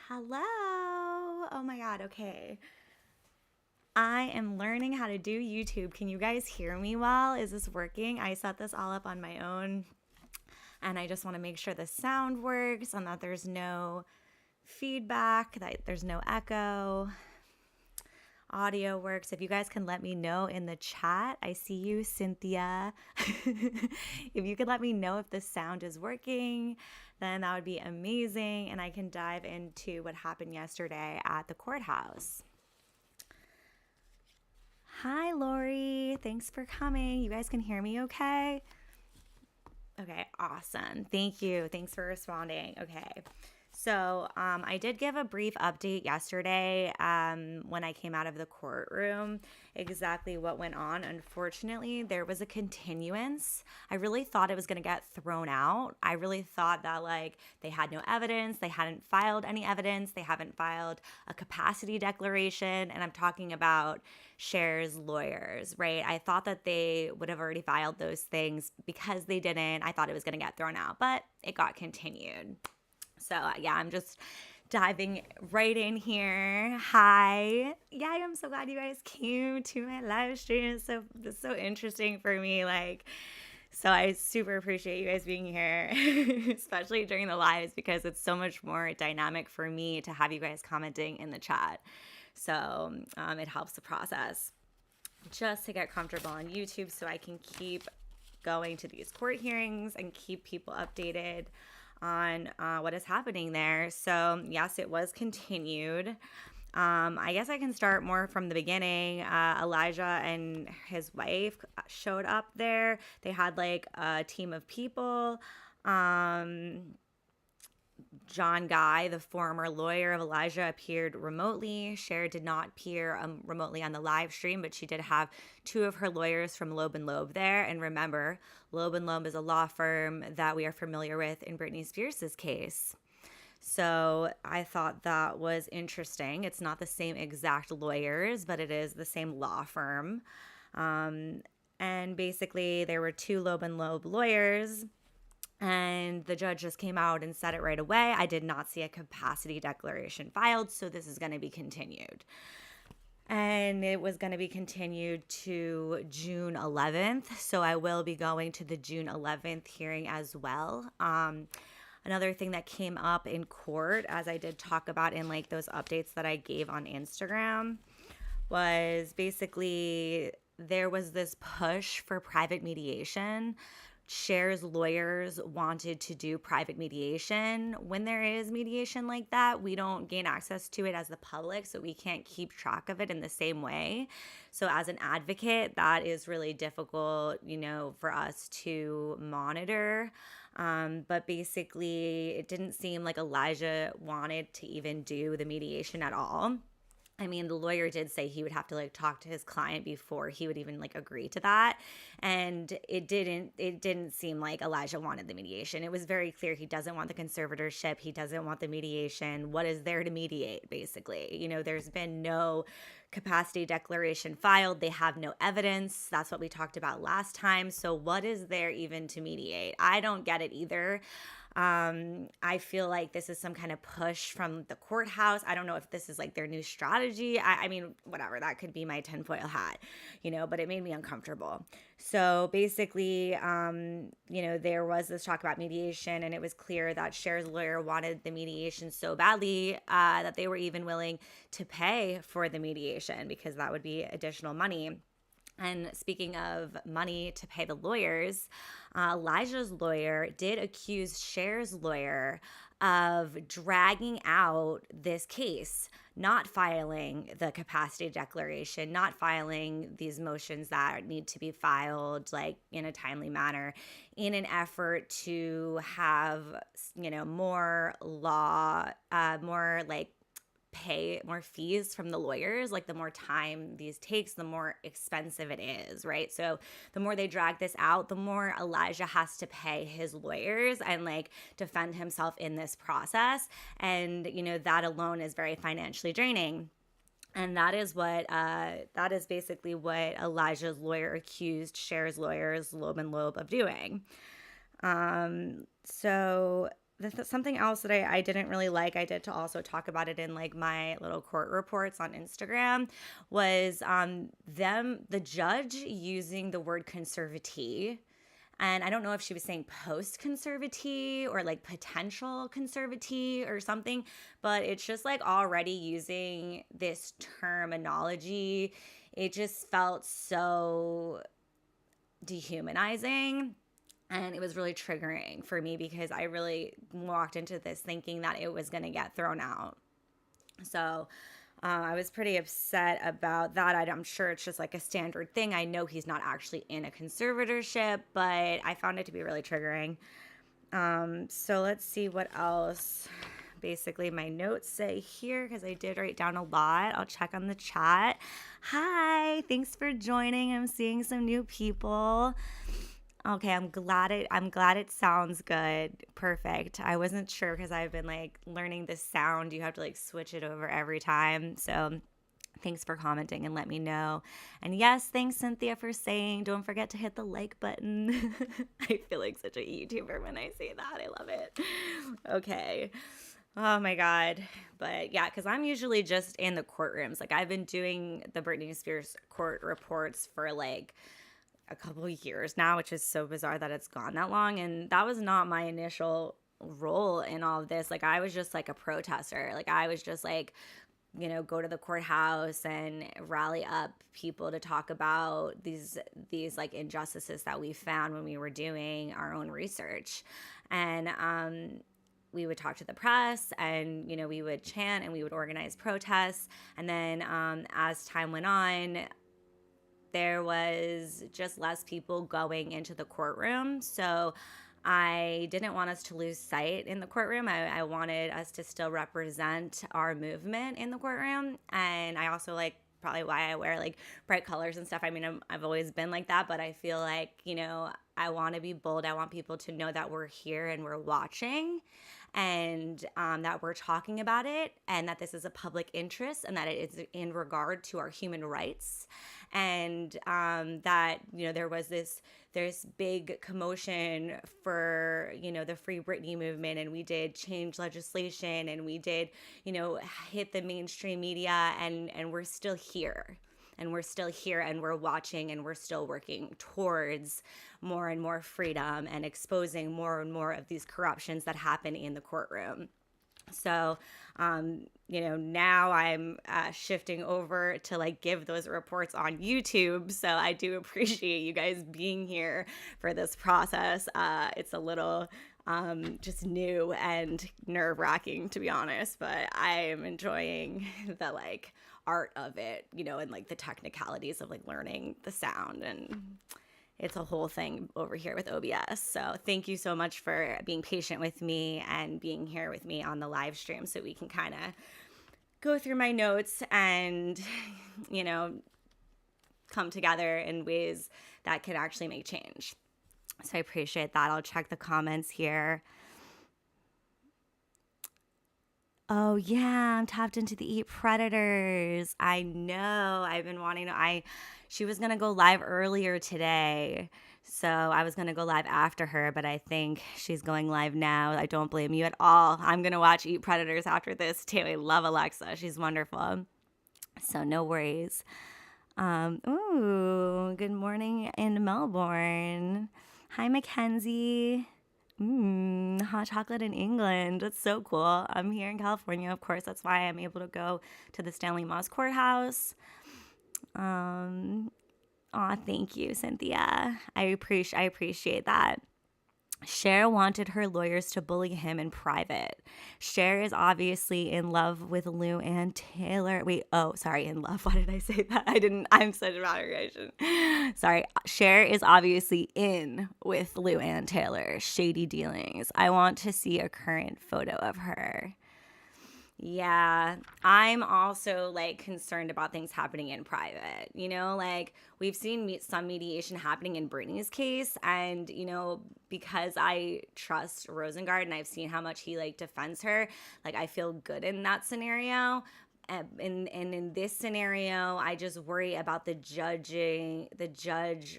Hello. Oh my God. Okay. I am learning how to do YouTube. Can you guys hear me well? Is this working? I set this all up on my own and I just want to make sure the sound works and that there's no feedback, that there's no echo. Audio works. If you guys can let me know in the chat, I see you, Cynthia. If you could let me know if the sound is working, then that would be amazing. And I can dive into what happened yesterday at the courthouse. Hi, Lori. Thanks for coming. You guys can hear me okay? Okay, awesome. Thank you. Thanks for responding. Okay. So I did give a brief update yesterday when I came out of the courtroom, exactly what went on. Unfortunately, there was a continuance. I really thought it was going to get thrown out. I really thought that they had no evidence. They hadn't filed any evidence. They haven't filed a capacity declaration. And I'm talking about Cher's lawyers, right? I thought that they would have already filed those things. Because they didn't, I thought it was going to get thrown out, but it got continued. So yeah, I'm just diving right in here. Hi. Yeah, I'm so glad you guys came to my live stream. It's so interesting for me. So I super appreciate you guys being here, especially during the lives, because it's so much more dynamic for me to have you guys commenting in the chat. So it helps the process just to get comfortable on YouTube so I can keep going to these court hearings and keep people updated on what is happening there. So yes, it was continued. I guess I can start more from the beginning. Elijah and his wife showed up there. They had a team of people. John Guy, the former lawyer of Elijah, appeared remotely. Cher did not appear remotely on the live stream, but she did have two of her lawyers from Loeb and Loeb there. And remember, Loeb and Loeb is a law firm that we are familiar with in Britney Spears' case. So I thought that was interesting. It's not the same exact lawyers, but it is the same law firm. And basically, there were two Loeb and Loeb lawyers. And the judge just came out and said it right away. I did not see a capacity declaration filed, so this is going to be continued. And it was going to be continued to June 11th. So I will be going to the June 11th hearing as well. Another thing that came up in court, as I did talk about in those updates that I gave on Instagram, was basically there was this push for private mediation. Cher's lawyers wanted to do private mediation. When there is mediation like that, we don't gain access to it as the public, so we can't keep track of it in the same way. So as an advocate, that is really difficult, for us to monitor. But basically, it didn't seem like Elijah wanted to even do the mediation at all. I mean, the lawyer did say he would have to talk to his client before he would even agree to that. And it didn't seem like Elijah wanted the mediation. It was very clear he doesn't want the conservatorship. He doesn't want the mediation. What is there to mediate, basically? There's been no capacity declaration filed. They have no evidence. That's what we talked about last time. So what is there even to mediate? I don't get it either. I feel like this is some kind of push from the courthouse. I don't know if this is their new strategy. I mean, whatever, that could be my tinfoil hat, but it made me uncomfortable. So basically, there was this talk about mediation, and it was clear that Cher's lawyer wanted the mediation so badly that they were even willing to pay for the mediation because that would be additional money. And speaking of money to pay the lawyers, Elijah's lawyer did accuse Cher's lawyer of dragging out this case, not filing the capacity declaration, not filing these motions that need to be filed in a timely manner in an effort to have, more law, more pay more fees from the lawyers. The more time these takes, the more expensive it is, right? So the more they drag this out, the more Elijah has to pay his lawyers and defend himself in this process. And, that alone is very financially draining. And that is basically what Elijah's lawyer accused Cher's lawyers, Loeb and Loeb, of doing. So something else that I didn't really like, I did to also talk about it in like my little court reports on Instagram, was the judge using the word conservatee. And I don't know if she was saying post-conservatee or like potential conservatee or something, but it's just like already using this terminology. It just felt so dehumanizing. And it was really triggering for me because I really walked into this thinking that it was going to get thrown out. So I was pretty upset about that. I'm sure it's just like a standard thing. I know he's not actually in a conservatorship, but I found it to be really triggering. So let's see what else. Basically, my notes say here, because I did write down a lot. I'll check on the chat. Hi, thanks for joining. I'm seeing some new people. Okay, I'm glad it sounds good. Perfect. I wasn't sure because I've been like learning this sound. You have to like switch it over every time. So thanks for commenting and let me know. And yes, thanks Cynthia for saying, don't forget to hit the like button. I feel like such a YouTuber when I say that. I love it. Okay. Oh my God. But yeah, because I'm usually just in the courtrooms. Like I've been doing the Britney Spears court reports for like a couple of years now, which is so bizarre that it's gone that long. And that was not my initial role in all of this. Like I was just like a protester. Like I was just like, go to the courthouse and rally up people to talk about these like injustices that we found when we were doing our own research. And we would talk to the press and, we would chant and we would organize protests. And then as time went on, there was just less people going into the courtroom. So I didn't want us to lose sight in the courtroom. I wanted us to still represent our movement in the courtroom. And I also like probably why I wear like bright colors and stuff. I mean, I've always been like that, but I feel like, I want to be bold. I want people to know that we're here and we're watching and that we're talking about it and that this is a public interest and that it is in regard to our human rights. And that, there was this big commotion for, the Free Britney movement, and we did change legislation and we did, hit the mainstream media and we're still here. And we're still here and we're watching and we're still working towards more and more freedom and exposing more and more of these corruptions that happen in the courtroom. So, now I'm shifting over to like give those reports on YouTube. So I do appreciate you guys being here for this process. It's a little just new and nerve-wracking, to be honest, but I am enjoying the like art of it, and like the technicalities of like learning the sound, and it's a whole thing over here with OBS. So thank you so much for being patient with me and being here with me on the live stream so we can kind of go through my notes and, come together in ways that can actually make change. So I appreciate that. I'll check the comments here. Oh, yeah, I'm tapped into the Eat Predators. I know. I've been wanting to. She was going to go live earlier today, so I was going to go live after her, but I think she's going live now. I don't blame you at all. I'm going to watch Eat Predators after this, too. I love Alexa. She's wonderful. So no worries. Good morning in Melbourne. Hi, Mackenzie. Hot chocolate in England. That's so cool. I'm here in California, of course. That's why I'm able to go to the Stanley Moss Courthouse. Thank you, Cynthia. I appreciate that. Cher wanted her lawyers to bully him in private. Cher is obviously in love with Lou Ann Taylor. In love. Why did I say that? I'm such a bad organization. Sorry. Cher is obviously in with Lou Ann Taylor. Shady dealings. I want to see a current photo of her. Yeah, I'm also like concerned about things happening in private, like we've seen some mediation happening in Britney's case. And, because I trust Rosengard and I've seen how much he like defends her, like I feel good in that scenario. And in this scenario, I just worry about the judge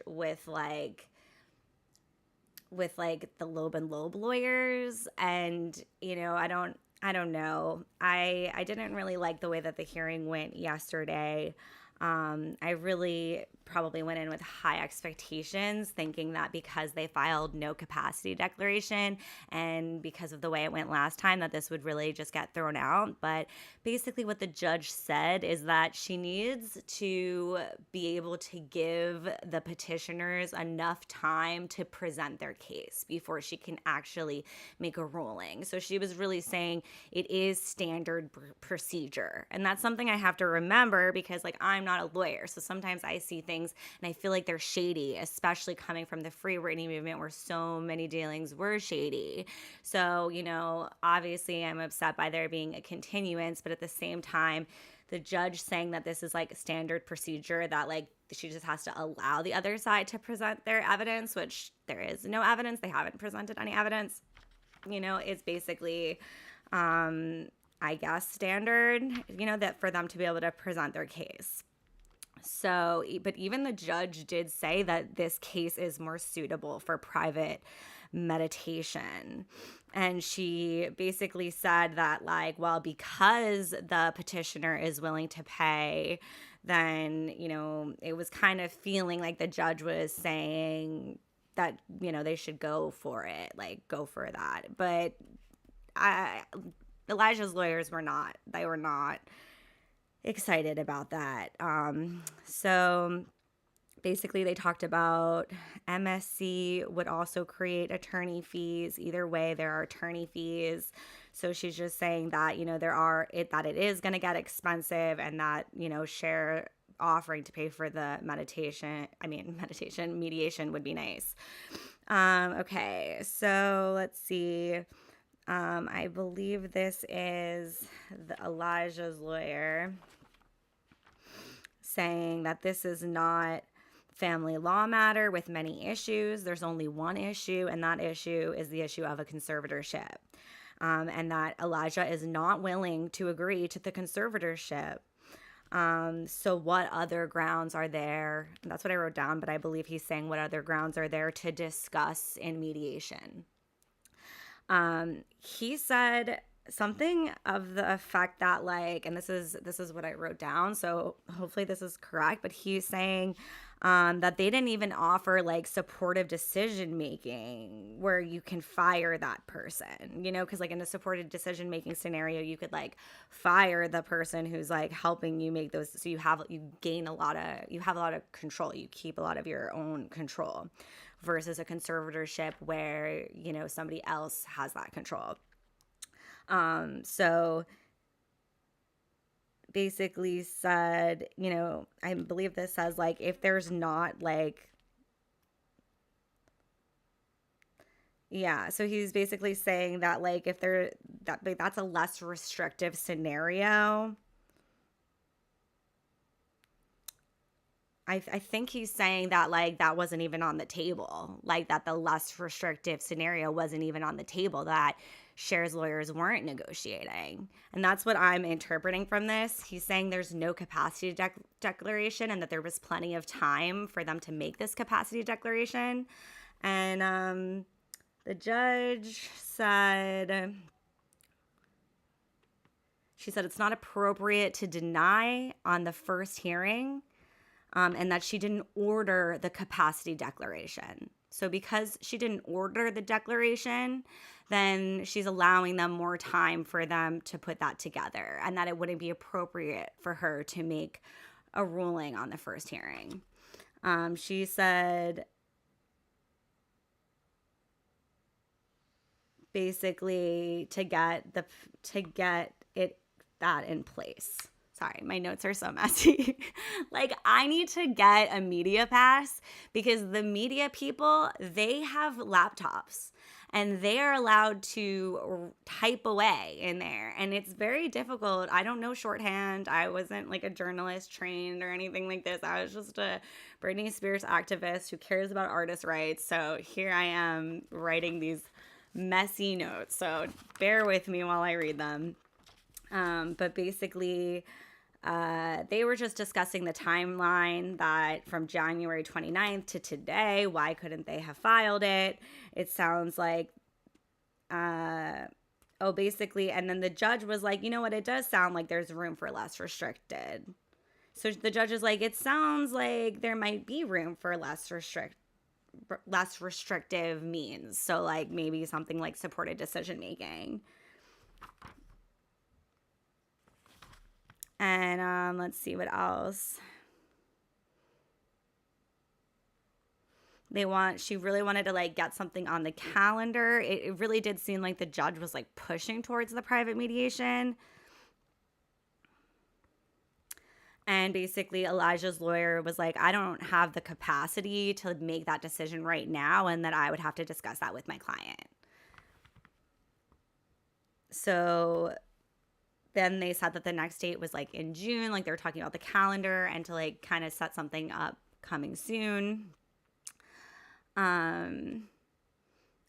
with like with like the Loeb and Loeb lawyers, and I don't know. I didn't really like the way that the hearing went yesterday. I really probably went in with high expectations, thinking that because they filed no capacity declaration and because of the way it went last time, that this would really just get thrown out. But basically, what the judge said is that she needs to be able to give the petitioners enough time to present their case before she can actually make a ruling. So she was really saying it is standard procedure. And that's something I have to remember because, like, I'm not a lawyer. So sometimes I see things and I feel like they're shady, especially coming from the free Britney movement where so many dealings were shady. So, obviously I'm upset by there being a continuance, but at the same time, the judge saying that this is like standard procedure, that like she just has to allow the other side to present their evidence, which there is no evidence. They haven't presented any evidence. It's basically, I guess, standard, that for them to be able to present their case. So, but even the judge did say that this case is more suitable for private meditation. And she basically said that, like, well, because the petitioner is willing to pay, then, it was kind of feeling like the judge was saying that, they should go for it, like, go for that. But Elijah's lawyers were not. They were not excited about that. So basically they talked about MSC would also create attorney fees. Either way, there are attorney fees. So she's just saying that, that it is going to get expensive, and that, Cher offering to pay for the mediation would be nice. Okay, so let's see. I believe this is Elijah's lawyer saying that this is not family law matter with many issues. There's only one issue, and that issue is the issue of a conservatorship. And that Elijah is not willing to agree to the conservatorship. So what other grounds are there? That's what I wrote down, but I believe he's saying what other grounds are there to discuss in mediation. He said something of the effect that, like, and this is what I wrote down, so hopefully this is correct, but he's saying that they didn't even offer like supportive decision making where you can fire that person, because like in a supportive decision making scenario, you could like fire the person who's like helping you make those, so you have a lot of control, you keep a lot of your own control, versus a conservatorship where somebody else has that control. So basically said, I believe this says like if there's not like, yeah, so he's basically saying that like if that's a less restrictive scenario. I think he's saying that like that wasn't even on the table, like that the less restrictive scenario wasn't even on the table, that Cher's lawyers weren't negotiating. And that's what I'm interpreting from this. He's saying there's no capacity declaration and that there was plenty of time for them to make this capacity declaration. And the judge said, she said it's not appropriate to deny on the first hearing. And that she didn't order the capacity declaration. So because she didn't order the declaration, then she's allowing them more time for them to put that together, and that it wouldn't be appropriate for her to make a ruling on the first hearing. She said basically to get that in place. Sorry, my notes are so messy. Like, I need to get a media pass because the media people, they have laptops and they are allowed to type away in there. And it's very difficult. I don't know shorthand. I wasn't like a journalist trained or anything like this. I was just a Britney Spears activist who cares about artist rights. So here I am writing these messy notes. So bear with me while I read them. But basically, They were just discussing the timeline that from January 29th to today, why couldn't they have filed it? It sounds like, basically, and then the judge was like, you know what, it does sound like there's room for less restricted. So the judge is like, it sounds like there might be room for less restrictive means. So like maybe something like supported decision making. And let's see what else. She really wanted to like get something on the calendar. It really did seem like the judge was like pushing towards the private mediation. And basically Elijah's lawyer was like, I don't have the capacity to make that decision right now, and that I would have to discuss that with my client. So then they said that the next date was like in June, like they were talking about the calendar and to like kind of set something up coming soon. And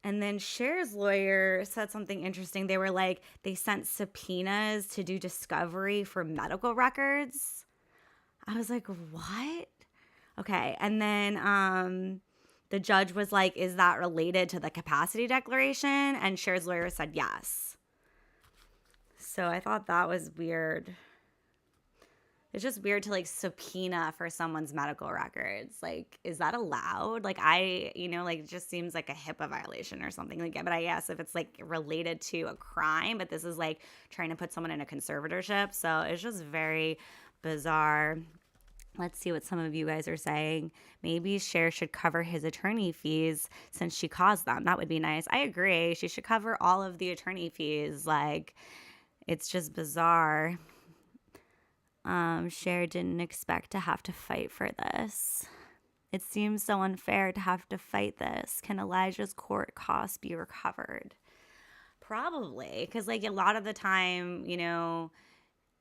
then Cher's lawyer said something interesting. They were like, they sent subpoenas to do discovery for medical records. I was like, what? Okay. And then the judge was like, is that related to the capacity declaration? And Cher's lawyer said yes. So I thought that was weird. It's just weird to like subpoena for someone's medical records. Like, is that allowed? Like it just seems like a HIPAA violation or something like that. But I guess if it's like related to a crime, but this is like trying to put someone in a conservatorship. So it's just very bizarre. Let's see what some of you guys are saying. Maybe Cher should cover his attorney fees since she caused them. That would be nice. I agree. She should cover all of the attorney fees. Like, it's just bizarre. Cher didn't expect to have to fight for this. It seems so unfair to have to fight this. Can Elijah's court costs be recovered? Probably, because like a lot of the time,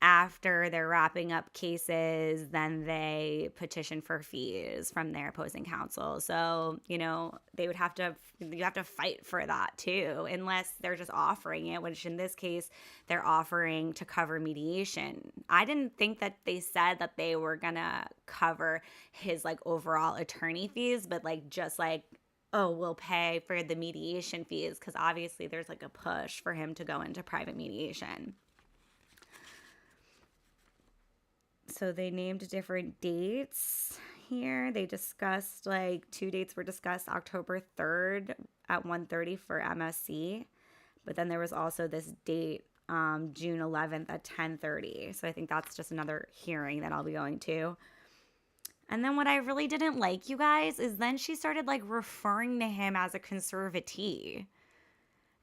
after they're wrapping up cases, then they petition for fees from their opposing counsel. So, you have to fight for that too, unless they're just offering it, which in this case, they're offering to cover mediation. I didn't think that they said that they were gonna cover his like overall attorney fees, but like just like, oh, we'll pay for the mediation fees, because obviously there's like a push for him to go into private mediation. So they named different dates here. They discussed like 2 dates were discussed, October 3rd at 1:30 for MSC. But then there was also this date, June 11th at 10:30. So I think that's just another hearing that I'll be going to. And then what I really didn't like, you guys, is then she started like referring to him as a conservatee.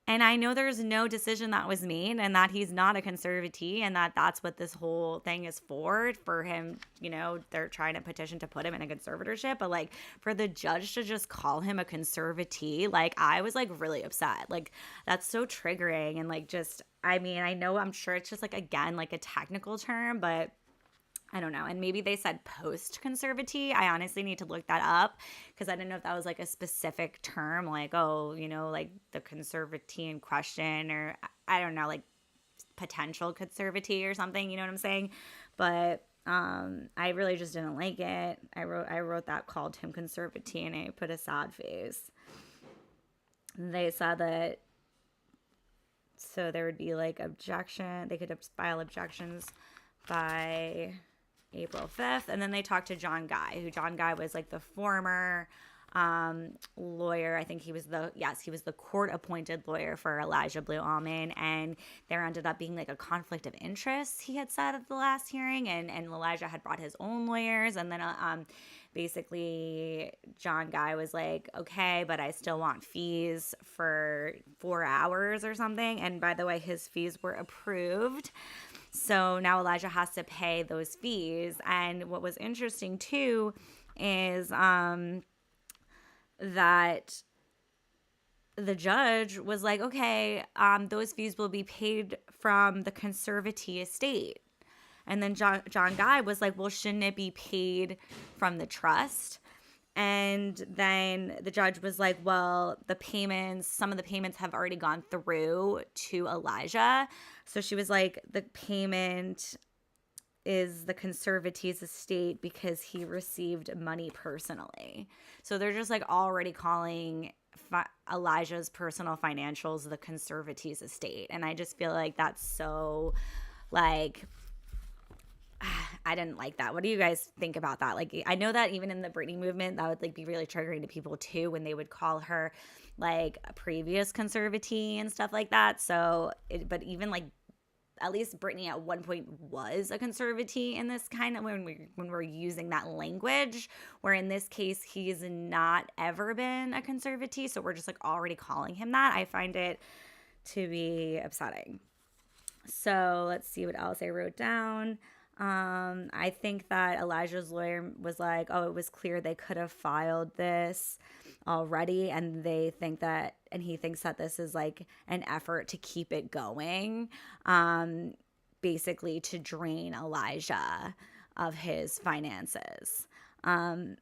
And I know there's no decision that was made and that he's not a conservatee, and that's what this whole thing is for him. They're trying to petition to put him in a conservatorship, but like for the judge to just call him a conservatee, like I was like really upset. Like that's so triggering. And like I'm sure it's just like, again, like a technical term, but I don't know. And maybe they said post-conservatee. I honestly need to look that up because I didn't know if that was like a specific term, like, like the conservatee in question, or I don't know, like potential conservatee or something, you know what I'm saying? But I really just didn't like it. I wrote that, called him conservatee, and I put a sad face. They said that, so there would be like objection. They could file objections by April 5th. And then they talked to John Guy, John Guy was like the former lawyer. I think he was the court appointed lawyer for Elijah Blue Allman. And there ended up being like a conflict of interest, he had said at the last hearing. And Elijah had brought his own lawyers. And then basically John Guy was like, okay, but I still want fees for 4 hours or something. And by the way, his fees were approved. So now Elijah has to pay those fees. And what was interesting too is that the judge was like, okay, those fees will be paid from the conservatee estate. And then John Guy was like, well, shouldn't it be paid from the trust? And then the judge was like, well, some of the payments have already gone through to Elijah. So she was like, the payment is the conservatee's estate because he received money personally. So they're just like already calling Elijah's personal financials the conservatee's estate. And I just feel like that's so like, I didn't like that. What do you guys think about that? Like, I know that even in the Britney movement, that would like be really triggering to people too when they would call her like a previous conservatee and stuff like that. So, but even like at least Britney at one point was a conservatee in this kind of when we're using that language, where in this case he's not ever been a conservatee, so we're just like already calling him that. I find it to be upsetting. So let's see what else I wrote down. I think that Elijah's lawyer was like, oh, it was clear they could have filed this already, and they think that, and he thinks that this is like an effort to keep it going, basically to drain Elijah of his finances. And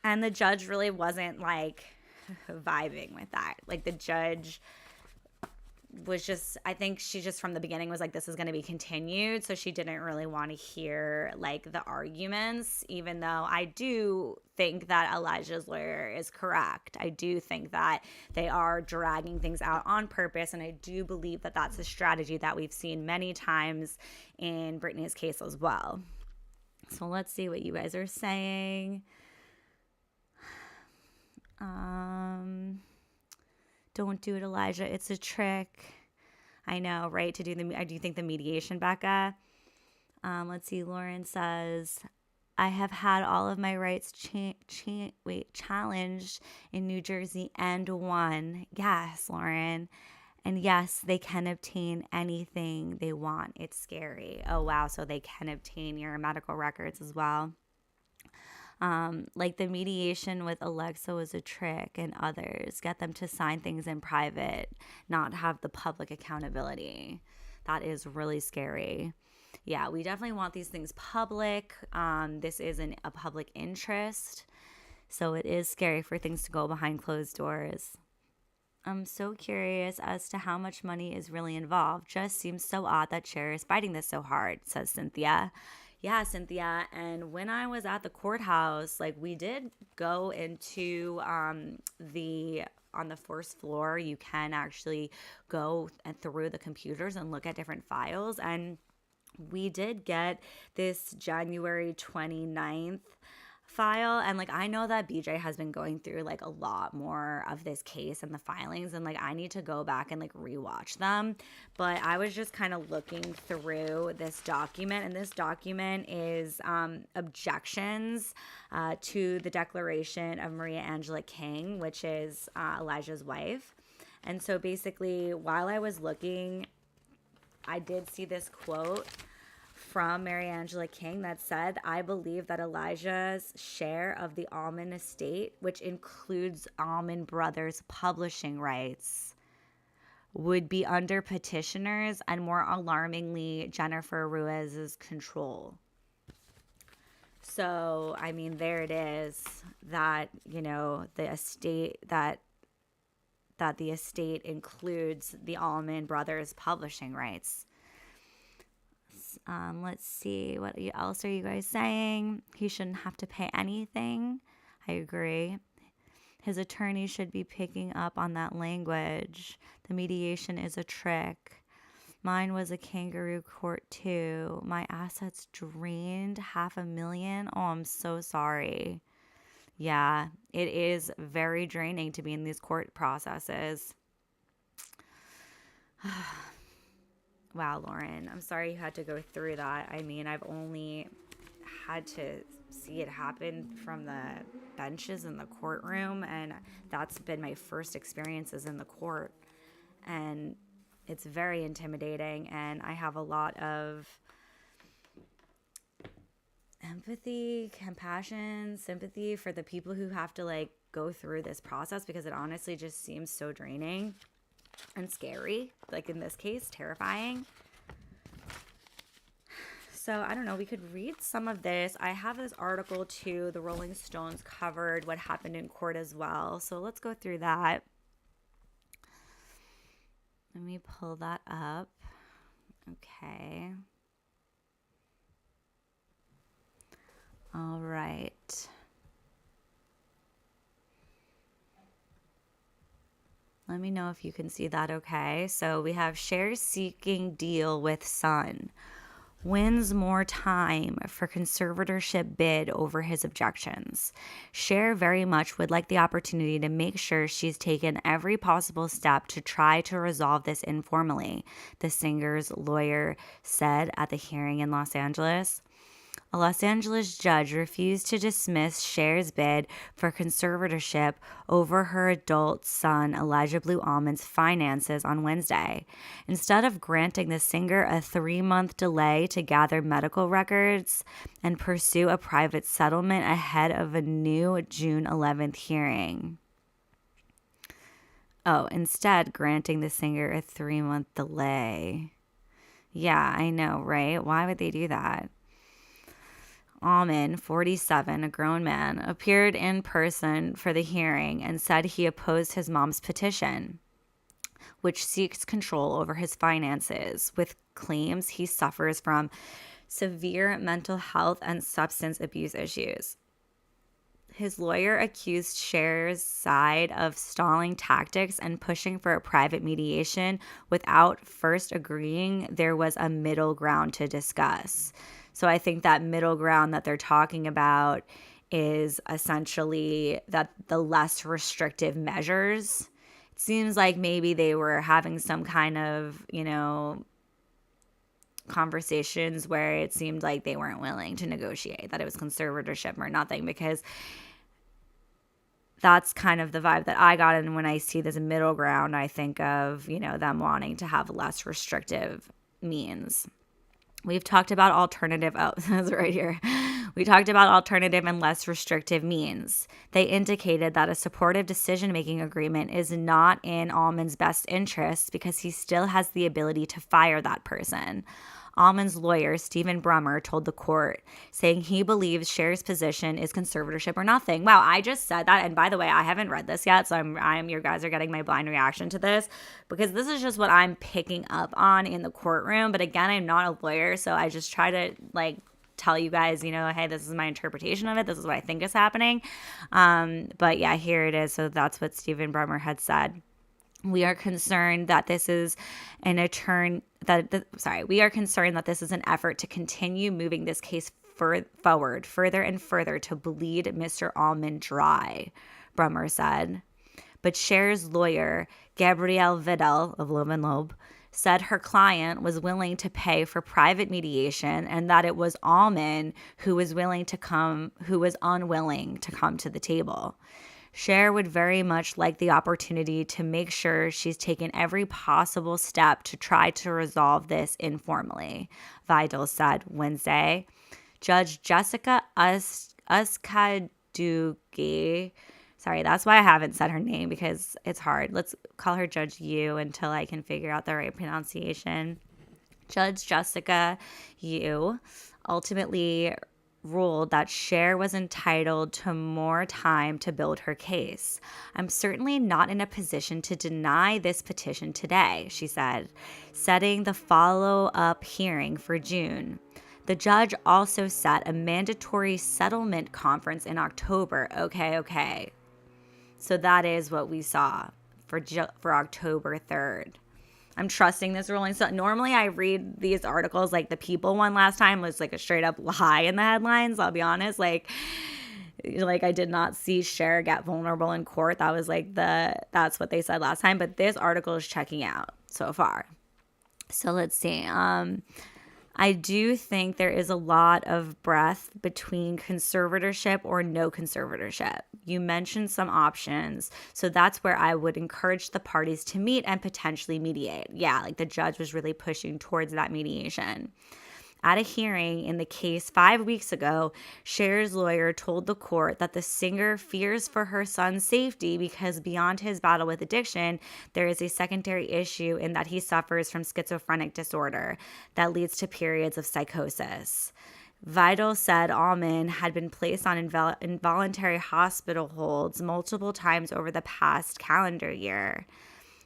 the judge really wasn't like vibing with that. Like the judge was just, I think she just from the beginning was like, this is going to be continued. So she didn't really want to hear like the arguments, even though I do think that Elijah's lawyer is correct. I do think that they are dragging things out on purpose. And I do believe that that's a strategy that we've seen many times in Britney's case as well. So let's see what you guys are saying. Don't do it, Elijah. It's a trick. I know, right? I do think the mediation, Becca. Let's see. Lauren says, I have had all of my rights challenged in New Jersey and won. Yes, Lauren. And yes, they can obtain anything they want. It's scary. Oh, wow. So they can obtain your medical records as well. Like the mediation with Alexa was a trick, and others get them to sign things in private, not have the public accountability. That is really scary. Yeah, we definitely want these things public. This isn't a public interest, so it is scary for things to go behind closed doors. I'm so curious as to how much money is really involved. Just seems so odd that Cher is fighting this so hard, says Cynthia. Yeah, Cynthia. And when I was at the courthouse, like we did go into on the first floor. You can actually go through the computers and look at different files. And we did get this January 29th file, and like I know that BJ has been going through like a lot more of this case and the filings, and like I need to go back and like rewatch them, but I was just kind of looking through this document, and this document is objections to the declaration of Maria Angela King, which is Elijah's wife. And so basically while I was looking, I did see this quote from Mary Angela King that said, I believe that Elijah's share of the Allman estate, which includes Allman Brothers publishing rights, would be under petitioners and more alarmingly Jennifer Ruiz's control. So, I mean, there it is that, you know, the estate that the estate includes the Allman Brothers publishing rights. Let's see, what else are you guys saying? He shouldn't have to pay anything. I agree. His attorney should be picking up on that language. The mediation is a trick. Mine was a kangaroo court too. My assets drained $500,000. Oh, I'm so sorry. Yeah, it is very draining to be in these court processes. Wow, Lauren, I'm sorry you had to go through that. I mean, I've only had to see it happen from the benches in the courtroom, and that's been my first experiences in the court. And it's very intimidating, and I have a lot of empathy, compassion, sympathy for the people who have to like go through this process, because it honestly just seems so draining and scary, like in this case, terrifying. So I don't know, we could read some of this. I have this article too. The Rolling Stones covered what happened in court as well. So let's go through that. Let me pull that up. Okay. All right. Let me know if you can see that okay. So we have Cher seeking deal with son. Wins more time for conservatorship bid over his objections. Cher very much would like the opportunity to make sure she's taken every possible step to try to resolve this informally, the singer's lawyer said at the hearing in Los Angeles. A Los Angeles judge refused to dismiss Cher's bid for conservatorship over her adult son Elijah Blue Allman's finances on Wednesday. Instead of granting the singer a 3-month delay to gather medical records and pursue a private settlement ahead of a new June 11th hearing. Instead granting the singer a 3-month delay. Yeah, I know, right? Why would they do that? Allman, 47, a grown man, appeared in person for the hearing and said he opposed his mom's petition, which seeks control over his finances, with claims he suffers from severe mental health and substance abuse issues. His lawyer accused Cher's side of stalling tactics and pushing for a private mediation without first agreeing there was a middle ground to discuss. So I think that middle ground that they're talking about is essentially that the less restrictive measures. It seems like maybe they were having some kind of, conversations where it seemed like they weren't willing to negotiate, that it was conservatorship or nothing, because that's kind of the vibe that I got. And when I see this middle ground, I think of, them wanting to have less restrictive means. We've talked about alternative, that's right here. We talked about alternative and less restrictive means. They indicated that a supportive decision-making agreement is not in Allman's best interest because he still has the ability to fire that person. Allman's lawyer, Stephen Brummer, told the court, saying he believes Cher's position is conservatorship or nothing. Wow, I just said that. And by the way, I haven't read this yet, so I'm you guys are getting my blind reaction to this because this is just what I'm picking up on in the courtroom. But again, I'm not a lawyer, so I just try to tell you guys, hey, this is my interpretation of it. This is what I think is happening. But yeah, here it is. So that's what Stephen Brummer had said. We are concerned that this is we are concerned that this is an effort to continue moving this case forward further and further to bleed Mr. Allman dry, Brummer said. But Cher's lawyer, Gabrielle Vidal of Loeb & Loeb, said her client was willing to pay for private mediation and that it was Allman who was unwilling to come to the table. Cher would very much like the opportunity to make sure she's taken every possible step to try to resolve this informally, Vidal said Wednesday. Judge Jessica Uskadugi, sorry, that's why I haven't said her name because it's hard. Let's call her Judge Yu until I can figure out the right pronunciation. Judge Jessica Yu ultimately ruled that Cher was entitled to more time to build her case. I'm certainly not in a position to deny this petition today, she said, setting the follow-up hearing for June. The judge also set a mandatory settlement conference in October. Okay. So that is what we saw for October 3rd. I'm trusting this ruling. So normally I read these articles, like the People one last time was like a straight up lie in the headlines. I'll be honest. Like I did not see Cher get vulnerable in court. That was that's what they said last time. But this article is checking out so far. So let's see. I do think there is a lot of breadth between conservatorship or no conservatorship. You mentioned some options, so that's where I would encourage the parties to meet and potentially mediate. Yeah, the judge was really pushing towards that mediation. At a hearing in the case 5 weeks ago, Cher's lawyer told the court that the singer fears for her son's safety because beyond his battle with addiction, there is a secondary issue in that he suffers from schizophrenic disorder that leads to periods of psychosis. Vidal said Allman had been placed on involuntary hospital holds multiple times over the past calendar year,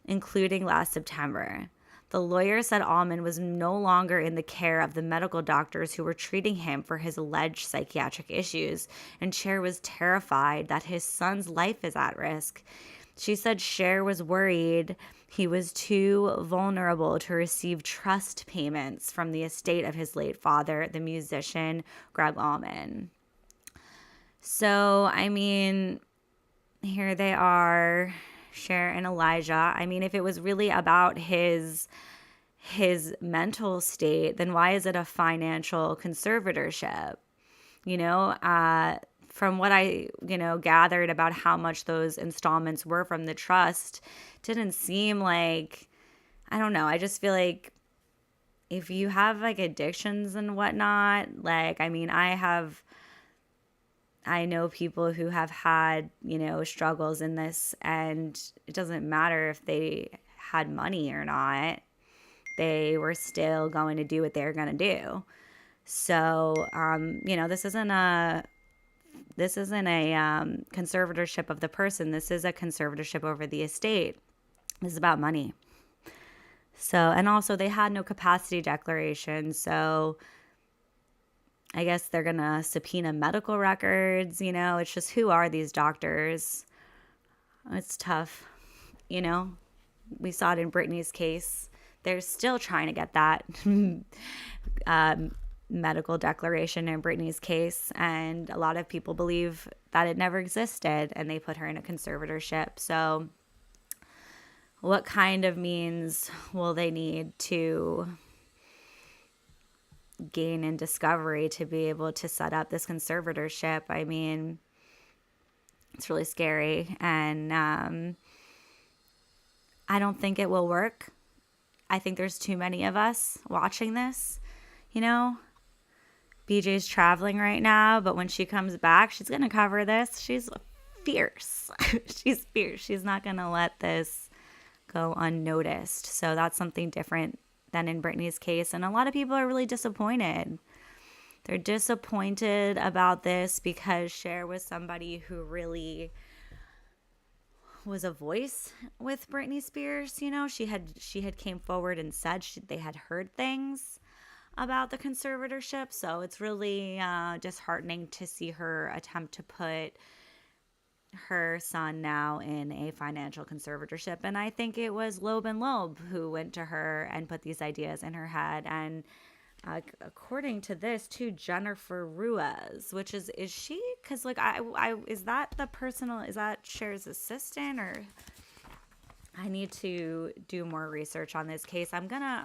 including last September. The lawyer said Allman was no longer in the care of the medical doctors who were treating him for his alleged psychiatric issues, and Cher was terrified that his son's life is at risk. She said Cher was worried he was too vulnerable to receive trust payments from the estate of his late father, the musician Greg Allman. So, I mean, here they are, Cher and Elijah. I mean, if it was really about his mental state, then why is it a financial conservatorship? From what I, gathered about how much those installments were from the trust, didn't seem like, I don't know. I just feel like if you have like addictions and whatnot, like, I mean, I know people who have had, struggles in this, and it doesn't matter if they had money or not. They were still going to do what they're going to do. So, this isn't a conservatorship of the person. This is a conservatorship over the estate. This is about money. So, and also they had no capacity declaration. So I guess they're going to subpoena medical records. It's just, who are these doctors? It's tough. We saw it in Britney's case. They're still trying to get that medical declaration in Britney's case, and a lot of people believe that it never existed, and they put her in a conservatorship. So what kind of means will they need to gain in discovery to be able to set up this conservatorship? I mean, it's really scary, and I don't think it will work. I think there's too many of us watching this. BJ's traveling right now, but when she comes back, she's going to cover this. She's fierce. She's fierce. She's not going to let this go unnoticed. So that's something different than in Britney's case. And a lot of people are really disappointed. They're disappointed about this because Cher was somebody who really was a voice with Britney Spears. She had came forward and said they had heard things about the conservatorship. So it's really disheartening to see her attempt to put her son now in a financial conservatorship. And I think it was Loeb and Loeb who went to her and put these ideas in her head. And according to this, too, Jennifer Ruiz, which is she? Because is that Cher's assistant, or? I need to do more research on this case. I'm going to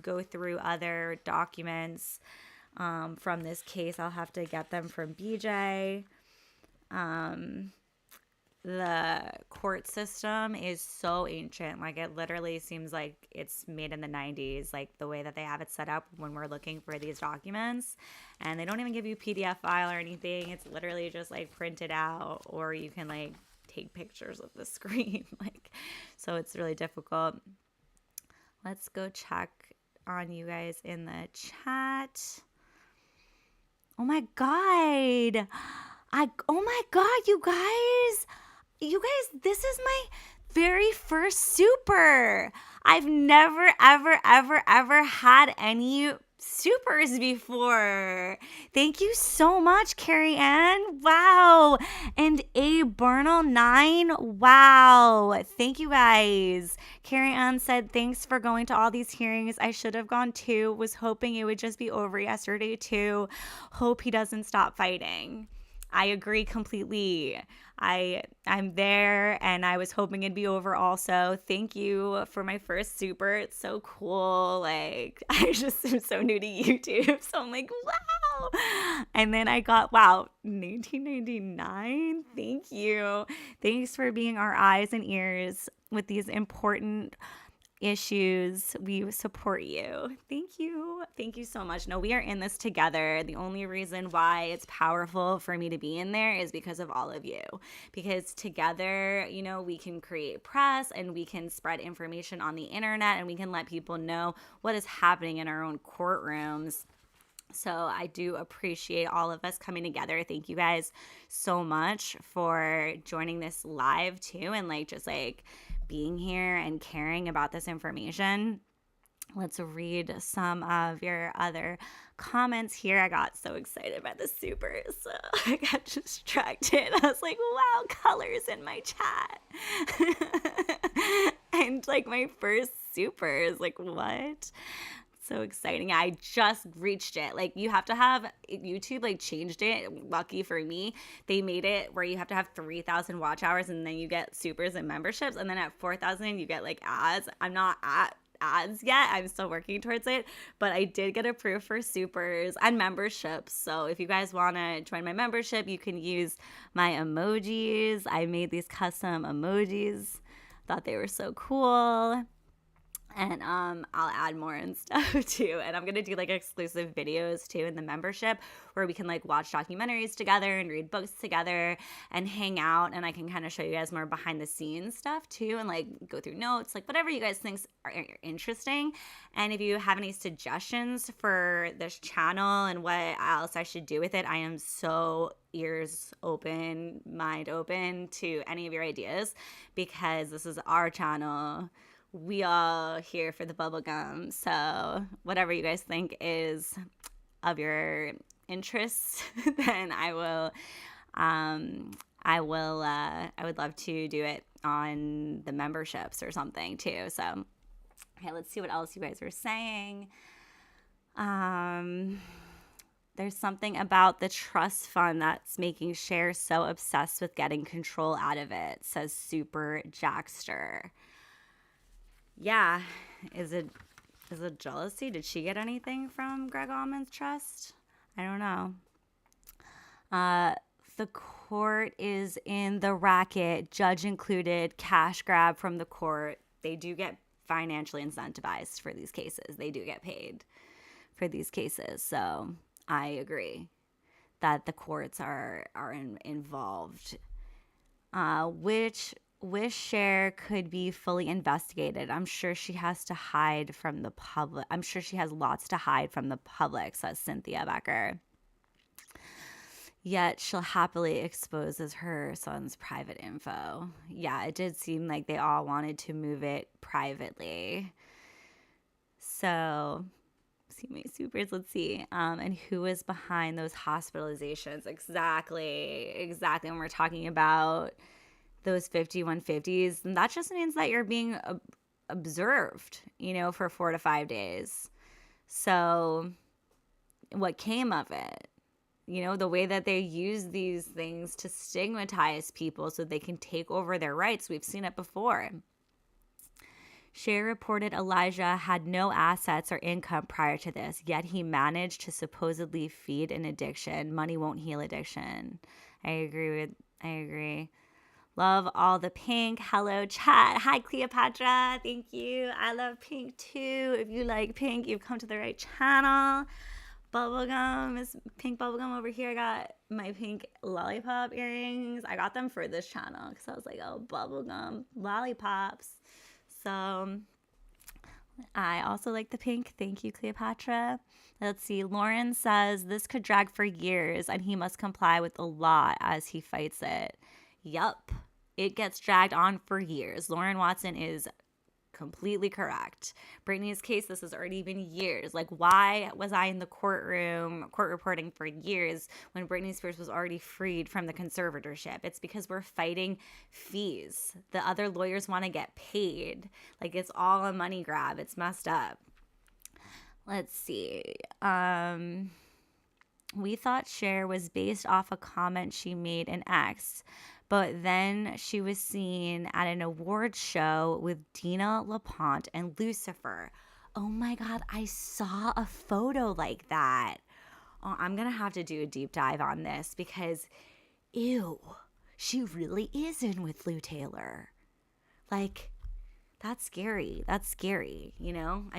go through other documents from this case. I'll have to get them from BJ. The court system is so ancient. Like, it literally seems like it's made in the 90s, like the way that they have it set up when we're looking for these documents. And they don't even give you a PDF file or anything. It's literally just like printed out, or you can like take pictures of the screen. So it's really difficult. Let's go check on you guys in the chat. Oh my God. You guys, this is my very first super. I've never, ever, ever, ever had any supers before. Thank you so much, Carrie Ann. Wow. And A Bernal 9. Wow. Thank you guys. Carrie Ann said, thanks for going to all these hearings. I should have gone too. Was hoping it would just be over yesterday too. Hope he doesn't stop fighting. I agree completely. I'm there, and I was hoping it'd be over also. Thank you for my first super. It's so cool. Like, I just am so new to YouTube, so I'm like, wow. And then I got, 1999. Thank you. Thanks for being our eyes and ears with these important issues. We support you. Thank you. Thank you so much. No, we are in this together. The only reason why it's powerful for me to be in there is because of all of you. Because together, we can create press, and we can spread information on the internet, and we can let people know what is happening in our own courtrooms. So I do appreciate all of us coming together. Thank you guys so much for joining this live too, and just being here and caring about this information. Let's read some of your other comments here. I got so excited by the supers, so I got distracted. I was like, wow, colors in my chat. And like my first supers, like what? So exciting. I just reached it. Like you have to have YouTube like changed it. Lucky for me, they made it where you have to have 3,000 watch hours and then you get supers and memberships. And then at 4,000, you get like ads. I'm not at ads yet. I'm still working towards it, but I did get approved for supers and memberships. So if you guys want to join my membership, you can use my emojis. I made these custom emojis. Thought they were so cool. And I'll add more and stuff too. And I'm going to do like exclusive videos too in the membership where we can like watch documentaries together and read books together and hang out. And I can kind of show you guys more behind the scenes stuff too and like go through notes, like whatever you guys think are interesting. And if you have any suggestions for this channel and what else I should do with it, I am so ears open, mind open to any of your ideas because this is our channel. We all here for the bubblegum. So whatever you guys think is of your interest, then I would love to do it on the memberships or something too. So okay, let's see what else you guys were saying. There's something about the trust fund that's making Cher so obsessed with getting control out of it, says Super Jackster. Yeah, is it jealousy? Did she get anything from Greg Allman's trust? I don't know. The court is in the racket, judge included, cash grab from the court. They do get financially incentivized for these cases. They do get paid for these cases. So I agree that the courts are involved, which Cher could be fully investigated. I'm sure she has to hide from the public. I'm sure she has lots to hide from the public, says Cynthia Becker. Yet she'll happily expose her son's private info. Yeah, it did seem like they all wanted to move it privately. So, see my supers, let's see. And who is behind those hospitalizations? Exactly. When we're talking about those 5150s, and that just means that you're being observed, for 4 to 5 days. So what came of it? The way that they use these things to stigmatize people so they can take over their rights. We've seen it before. Cher reported Elijah had no assets or income prior to this, yet he managed to supposedly feed an addiction. Money won't heal addiction. I agree. Love all the pink. Hello, chat. Hi, Cleopatra. Thank you. I love pink too. If you like pink, you've come to the right channel. Bubblegum is pink bubblegum over here. I got my pink lollipop earrings. I got them for this channel because I was like, oh, bubblegum lollipops. So I also like the pink. Thank you, Cleopatra. Let's see. Lauren says this could drag for years and he must comply with the law as he fights it. Yup. It gets dragged on for years. Lauren Watson is completely correct. Britney's case, this has already been years. Like, why was I in the court reporting for years when Britney Spears was already freed from the conservatorship? It's because we're fighting fees. The other lawyers want to get paid. Like, it's all a money grab. It's messed up. Let's see. We thought Cher was based off a comment she made in X, but then she was seen at an awards show with Dina LaPont and Lucifer. Oh my God, I saw a photo like that. Oh, I'm going to have to do a deep dive on this because, ew, she really is in with Lou Taylor. Like, that's scary. I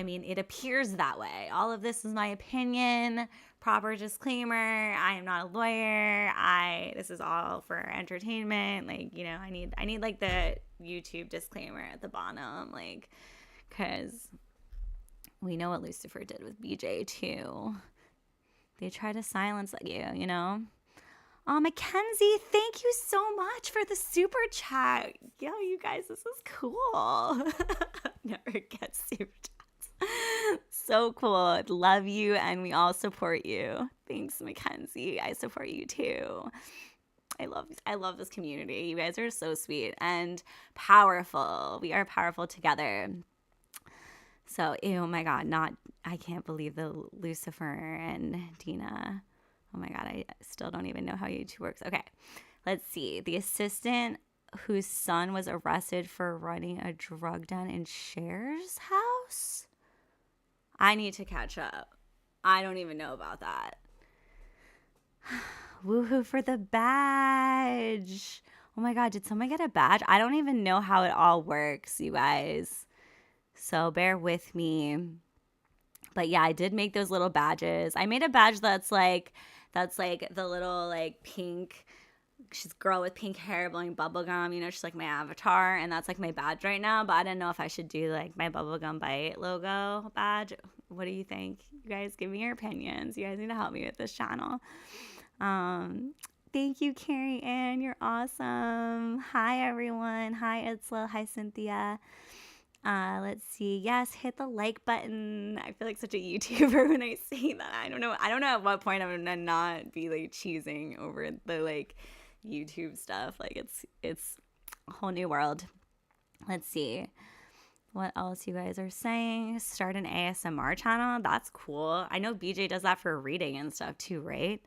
mean, it appears that way. All of this is my opinion. Proper disclaimer. I am not a lawyer. This is all for entertainment. Like, I need like the YouTube disclaimer at the bottom, like, because we know what Lucifer did with BJ too. They try to silence you, Mackenzie, thank you so much for the super chat. Yo, you guys, this is cool. Never get super chats. So cool. Love you, and we all support you. Thanks, Mackenzie. I support you too. I love this community. You guys are so sweet and powerful. We are powerful together. So, oh my God, I can't believe the Lucifer and Dina. Oh my God, I still don't even know how YouTube works. Okay, let's see. The assistant whose son was arrested for running a drug den in Cher's house? I need to catch up. I don't even know about that. Woohoo for the badge. Oh my God, did someone get a badge? I don't even know how it all works, you guys. So bear with me. But yeah, I did make those little badges. I made a badge that's like the little like pink, she's a girl with pink hair blowing bubblegum, you know, she's like my avatar, and that's like my badge right now. But I didn't know if I should do like my bubblegum bite logo badge. What do you think? You guys give me your opinions. You guys need to help me with this channel. Thank you, Carrie Ann. You're awesome. Hi, everyone. Hi, Itzla. Hi, Cynthia. Let's see. Yes, hit the like button. I feel like such a YouTuber when I say that. I don't know at what point I'm gonna not be like cheesing over the like YouTube stuff. Like it's a whole new world. Let's see what else you guys are saying. Start an ASMR channel. That's cool. I know BJ does that for reading and stuff too, right?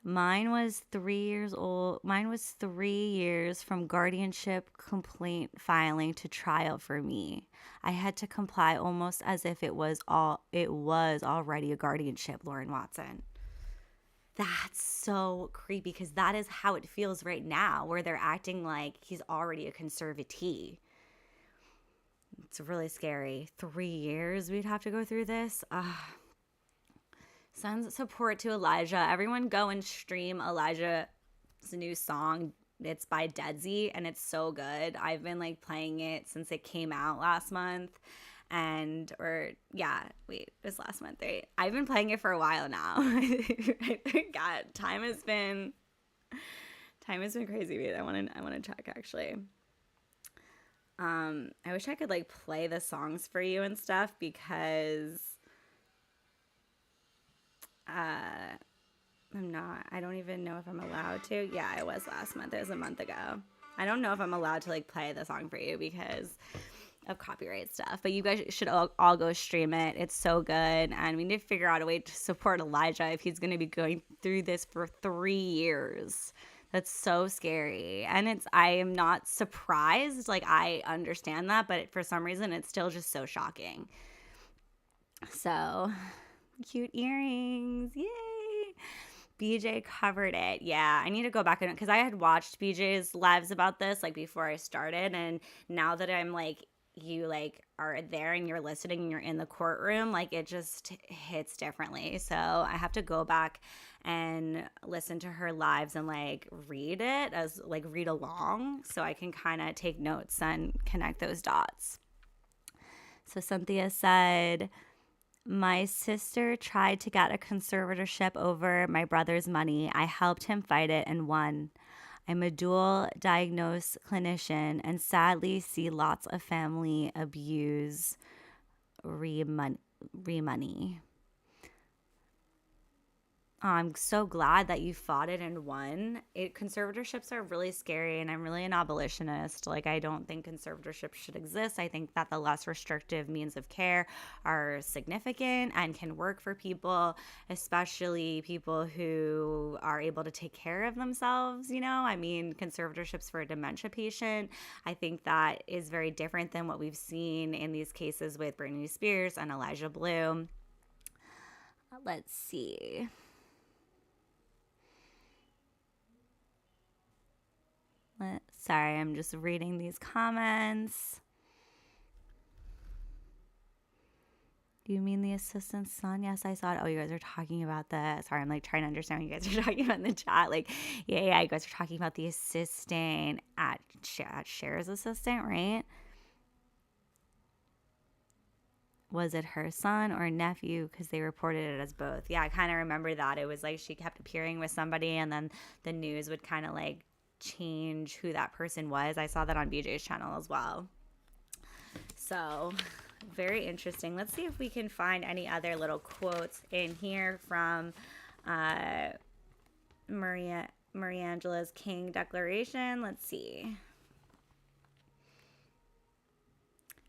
Mine was 3 years old. Mine was 3 years from guardianship complaint filing to trial for me. I had to comply almost as if it was already a guardianship, Lauren Watson. That's so creepy because that is how it feels right now, where they're acting like he's already a conservatee. It's really scary. 3 years we'd have to go through this. Sends support to Elijah. Everyone go and stream Elijah's new song. It's by Deadsy, and it's so good. I've been like playing it since it came out last month. It was last month, right? I've been playing it for a while now. God, time has been crazy. Wait, I want to check actually. I wish I could like play the songs for you and stuff because I don't even know if I'm allowed to. Yeah, it was last month. It was a month ago. I don't know if I'm allowed to like play the song for you because of copyright stuff, but you guys should all go stream it. It's so good, and we need to figure out a way to support Elijah if he's going to be going through this for 3 years. That's so scary, and I am not surprised. Like, I understand that, but for some reason it's still just so shocking. So cute earrings, yay. BJ covered it. Yeah, I need to go back in because I had watched BJ's lives about this like before I started, and now that I'm like, you like are there and you're listening and you're in the courtroom, like it just hits differently. So I have to go back and listen to her lives and like read along so I can kind of take notes and connect those dots. So Cynthia said, my sister tried to get a conservatorship over my brother's money. I helped him fight it and won. I'm a dual diagnosed clinician and sadly see lots of family abuse re-money. I'm so glad that you fought it and won. Conservatorships are really scary, and I'm really an abolitionist. Like, I don't think conservatorships should exist. I think that the less restrictive means of care are significant and can work for people, especially people who are able to take care of themselves, you know? I mean, conservatorships for a dementia patient, I think that is very different than what we've seen in these cases with Britney Spears and Elijah Blue. Let's see. Sorry, I'm just reading these comments. Do you mean the assistant's son? Yes, I saw it. Oh, you guys are talking about the... Sorry, I'm like trying to understand what you guys are talking about in the chat. Like, yeah, you guys are talking about the assistant at Cher's assistant, right? Was it her son or nephew? Because they reported it as both. Yeah, I kind of remember that. It was like she kept appearing with somebody and then the news would kind of like change who that person was. I saw that on BJ's channel as well. So very interesting. Let's see if we can find any other little quotes in here from Maria Angela's King Declaration. Let's see.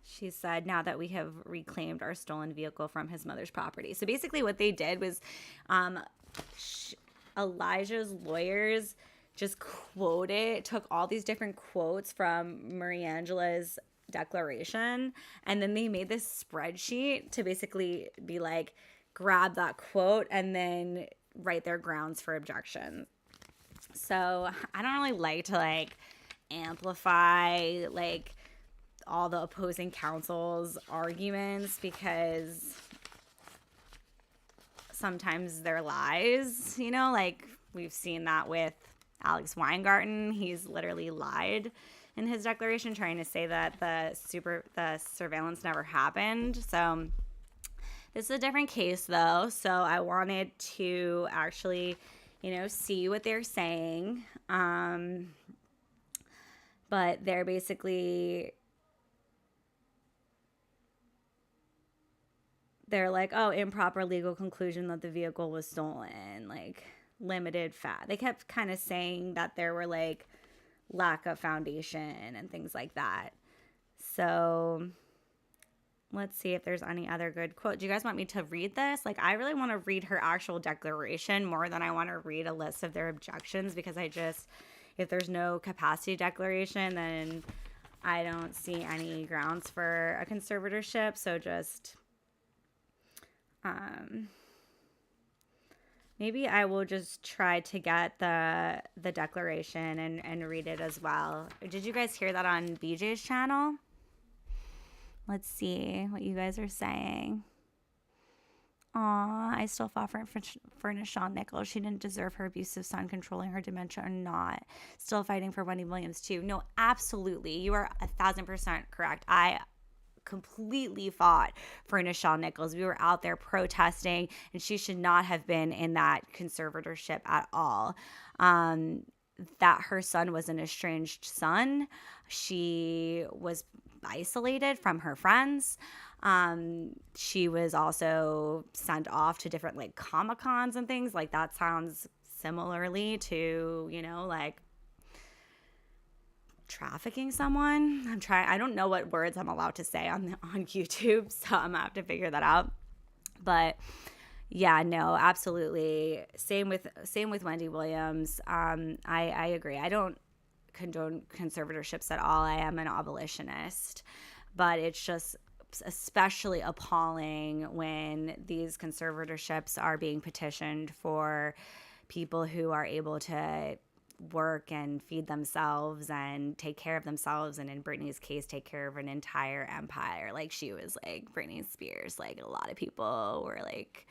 She said, now that we have reclaimed our stolen vehicle from his mother's property. So basically what they did was Elijah's lawyers just took all these different quotes from Maria Angela's declaration, and then they made this spreadsheet to basically be like, grab that quote and then write their grounds for objection. So I don't really like to like amplify like all the opposing counsel's arguments, because sometimes they're lies, you know, like we've seen that with Alex Weingarten. He's literally lied in his declaration, trying to say that the surveillance never happened. So this is a different case though. So I wanted to actually, you know, see what they're saying. But they're basically, they're like, oh, improper legal conclusion that the vehicle was stolen, like limited fact. They kept kind of saying that there were like lack of foundation and things like that. So let's see if there's any other good quote. Do you guys want me to read this? Like, I really want to read her actual declaration more than I want to read a list of their objections, because if there's no capacity declaration, then I don't see any grounds for a conservatorship. So just maybe I will just try to get the declaration and read it as well. Did you guys hear that on BJ's channel? Let's see what you guys are saying. Aw, I still fought for Nichelle Nichols. She didn't deserve her abusive son controlling her dementia or not. Still fighting for Wendy Williams too. No, absolutely. You are 1,000% correct. I completely fought for Nichelle Nichols. We were out there protesting, and she should not have been in that conservatorship at all. That her son was an estranged son. She was isolated from her friends. She was also sent off to different like Comic-Cons and things. Like, that sounds similarly to, you know, like trafficking someone. I don't know what words I'm allowed to say on YouTube, so I'm gonna have to figure that out. But yeah, no, absolutely. Same with Wendy Williams. I agree. I don't condone conservatorships at all. I am an abolitionist, but it's just especially appalling when these conservatorships are being petitioned for people who are able to work and feed themselves and take care of themselves, and in Britney's case, take care of an entire empire. Like, she was like Britney Spears. Like, a lot of people were like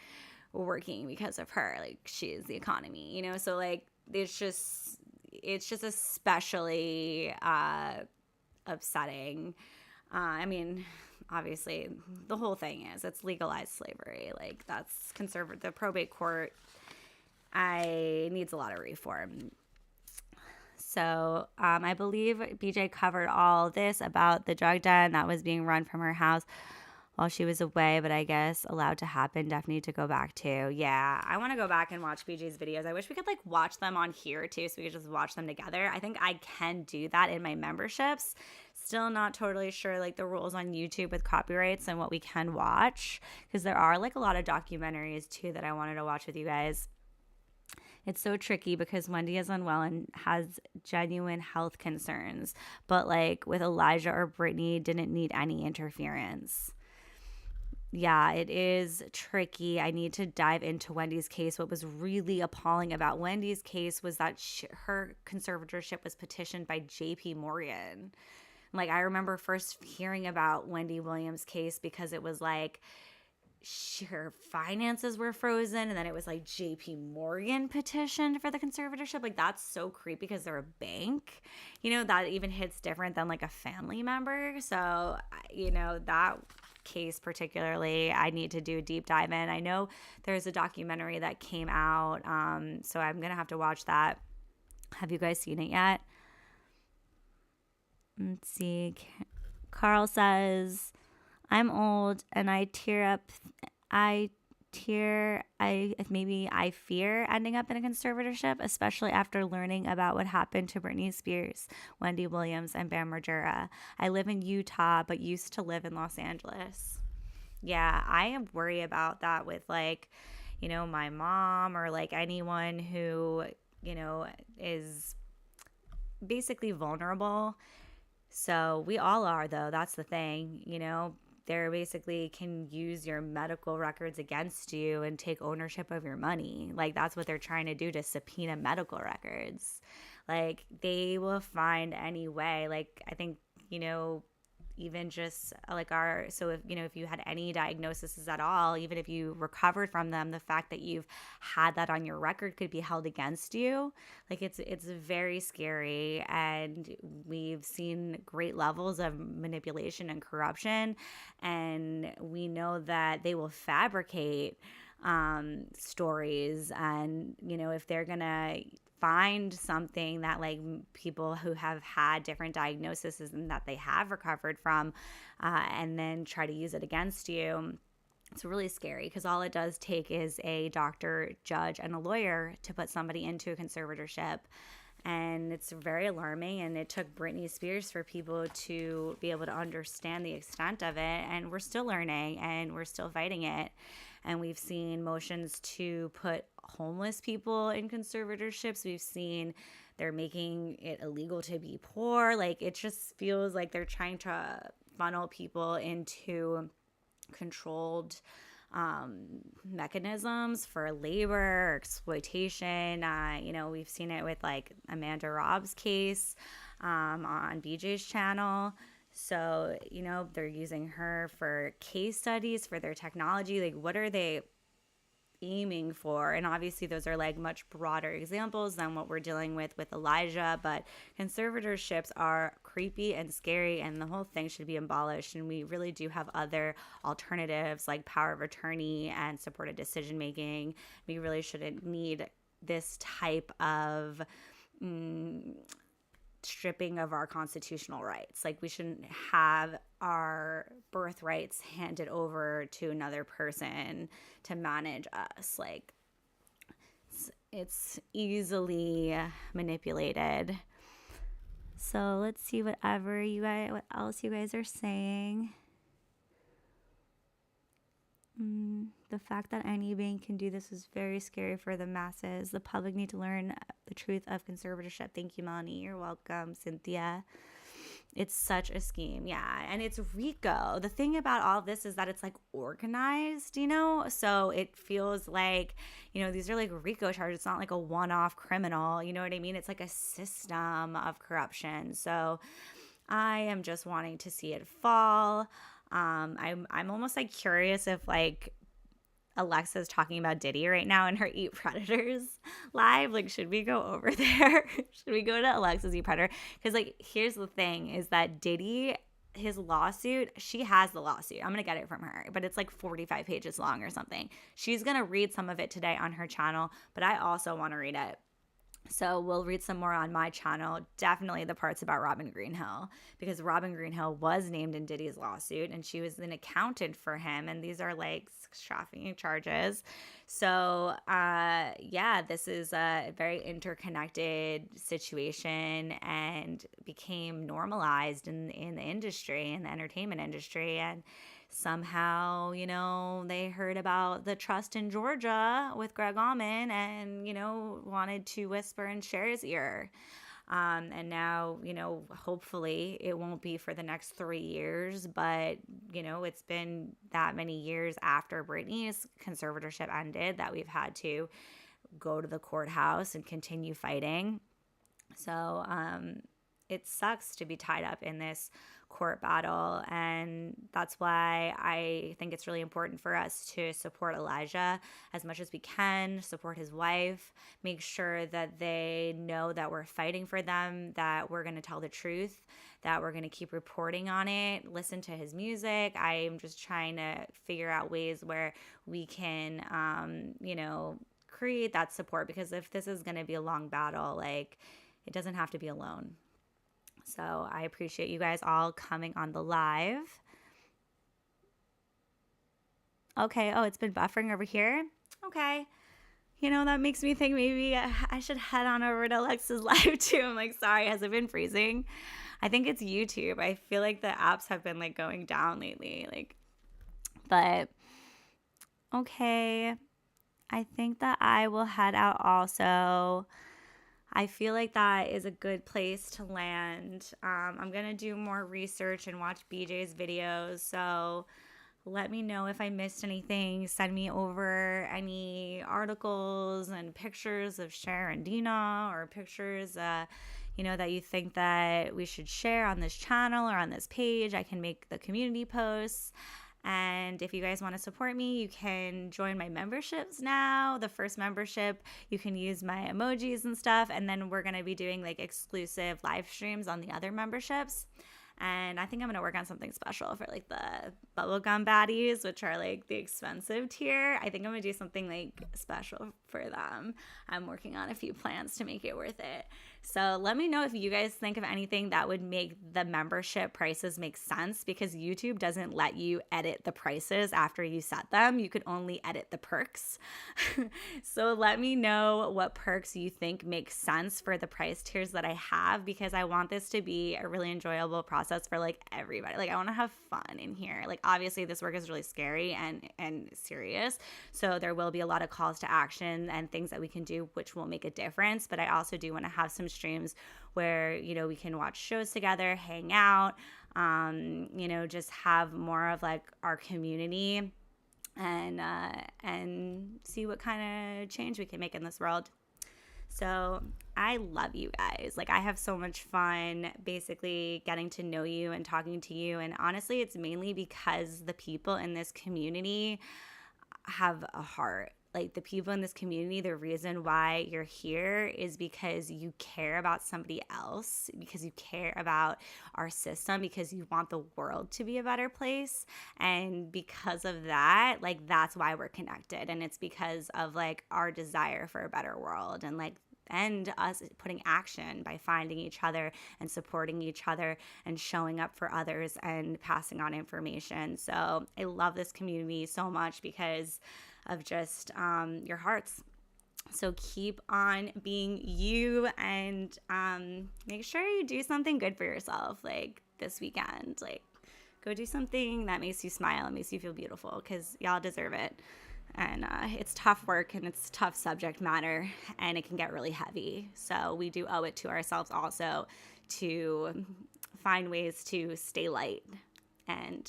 working because of her. Like, she is the economy, you know? So like, it's just especially upsetting. I mean, obviously the whole thing is it's legalized slavery. Like, that's the probate court needs a lot of reform. So I believe BJ covered all this about the drug den that was being run from her house while she was away, but I guess allowed to happen. Definitely need to go back to. Yeah, I want to go back and watch BJ's videos. I wish we could like watch them on here too, so we could just watch them together. I think I can do that in my memberships. Still not totally sure like the rules on YouTube with copyrights and what we can watch, because there are like a lot of documentaries too that I wanted to watch with you guys. It's so tricky because Wendy is unwell and has genuine health concerns, but like with Elijah or Brittany, didn't need any interference. Yeah, it is tricky. I need to dive into Wendy's case. What was really appalling about Wendy's case was that her conservatorship was petitioned by JP Morgan. Like, I remember first hearing about Wendy Williams' case because it was like her finances were frozen, and then it was like JP Morgan petitioned for the conservatorship. Like, that's so creepy because they're a bank. You know, that even hits different than like a family member. So, you know, that case particularly, I need to do a deep dive in. I know there's a documentary that came out, so I'm gonna have to watch that. Have you guys seen it yet? Let's see. Carl says, I'm old and I tear up. I maybe I fear ending up in a conservatorship, especially after learning about what happened to Britney Spears, Wendy Williams, and Bam Margera. I live in Utah, but used to live in Los Angeles. Yeah, I worry about that with like, my mom or like anyone who, is basically vulnerable. So we all are, though. That's the thing, They're basically can use your medical records against you and take ownership of your money. Like, that's what they're trying to do, to subpoena medical records. Like, they will find any way. Like, I think, even just like so if you had any diagnoses at all, even if you recovered from them, the fact that you've had that on your record could be held against you. Like, it's very scary, and we've seen great levels of manipulation and corruption, and we know that they will fabricate stories, and if they're gonna find something that like people who have had different diagnoses and that they have recovered from, and then try to use it against you. It's really scary because all it does take is a doctor, judge, and a lawyer to put somebody into a conservatorship. And it's very alarming. And it took Britney Spears for people to be able to understand the extent of it. And we're still learning and we're still fighting it. And we've seen motions to put homeless people in conservatorships. We've seen they're making it illegal to be poor. Like, it just feels like they're trying to funnel people into controlled mechanisms for labor or exploitation. We've seen it with like Amanda Robb's case on BJ's channel. So, they're using her for case studies for their technology. Like, what are they aiming for? And obviously those are like much broader examples than what we're dealing with Elijah, but conservatorships are creepy and scary, and the whole thing should be abolished. And we really do have other alternatives like power of attorney and supported decision making. We really shouldn't need this type of stripping of our constitutional rights. Like, we shouldn't have our birthrights handed over to another person to manage us. Like, it's easily manipulated. So let's see what else you guys are saying. The fact that any bank can do this is very scary for the masses. The public need to learn the truth of conservatorship. Thank you, Melanie. You're welcome, Cynthia. It's such a scheme. Yeah. And it's RICO. The thing about all of this is that it's like organized, so it feels like, these are like RICO charges. It's not like a one-off criminal. You know what I mean? It's like a system of corruption. So I am just wanting to see it fall. I'm almost like curious if like Alexa's talking about Diddy right now in her Eat Predators live. Like, should we go over there? Should we go to Alexa's Eat Predator? Because like, here's the thing is that Diddy, his lawsuit, she has the lawsuit. I'm going to get it from her, but it's like 45 pages long or something. She's going to read some of it today on her channel, but I also want to read it. So we'll read some more on my channel. Definitely the parts about Robin Greenhill, because Robin Greenhill was named in Diddy's lawsuit and she was an accountant for him. And these are like sex trafficking charges. So this is a very interconnected situation and became normalized in the industry, in the entertainment industry. And somehow, they heard about the trust in Georgia with Greg Allman and, wanted to whisper in Cher's ear. And now, hopefully it won't be for the next 3 years, but, it's been that many years after Britney's conservatorship ended that we've had to go to the courthouse and continue fighting. So it sucks to be tied up in this court battle, and that's why I think it's really important for us to support Elijah as much as we can, support his wife, make sure that they know that we're fighting for them, that we're going to tell the truth, that we're going to keep reporting on it, listen to his music. I'm just trying to figure out ways where we can create that support, because if this is going to be a long battle, like, it doesn't have to be alone. So I appreciate you guys all coming on the live. Okay. Oh, it's been buffering over here. Okay. You know, that makes me think maybe I should head on over to Alexa's live too. I'm like, sorry, has it been freezing? I think it's YouTube. I feel like the apps have been like going down lately. But okay. I think that I will head out also. I feel like that is a good place to land. I'm going to do more research and watch BJ's videos. So let me know if I missed anything. Send me over any articles and pictures of Cher and Dina, or pictures, that you think that we should share on this channel or on this page. I can make the community posts. And if you guys want to support me, you can join my memberships now. The first membership, you can use my emojis and stuff. And then we're going to be doing like exclusive live streams on the other memberships. And I think I'm going to work on something special for like the bubblegum baddies, which are like the expensive tier. I think I'm going to do something like special for them. I'm working on a few plans to make it worth it. So let me know if you guys think of anything that would make the membership prices make sense, because YouTube doesn't let you edit the prices after you set them. You can only edit the perks. So let me know what perks you think make sense for the price tiers that I have, because I want this to be a really enjoyable process for like everybody. Like I want to have fun in here. Like obviously this work is really scary and serious. So there will be a lot of calls to action and things that we can do which will make a difference. But I also do want to have some streams where, we can watch shows together, hang out, just have more of like our community and see what kind of change we can make in this world. So I love you guys. Like I have so much fun basically getting to know you and talking to you. And honestly, it's mainly because the people in this community have a heart. Like the people in this community, the reason why you're here is because you care about somebody else, because you care about our system, because you want the world to be a better place. And because of that, like that's why we're connected. And it's because of like our desire for a better world, and us putting action by finding each other and supporting each other and showing up for others and passing on information. So I love this community so much because of just your hearts. So keep on being you, and make sure you do something good for yourself like this weekend. Like go do something that makes you smile and makes you feel beautiful, because y'all deserve it. And it's tough work and it's tough subject matter, and it can get really heavy. So we do owe it to ourselves also to find ways to stay light. And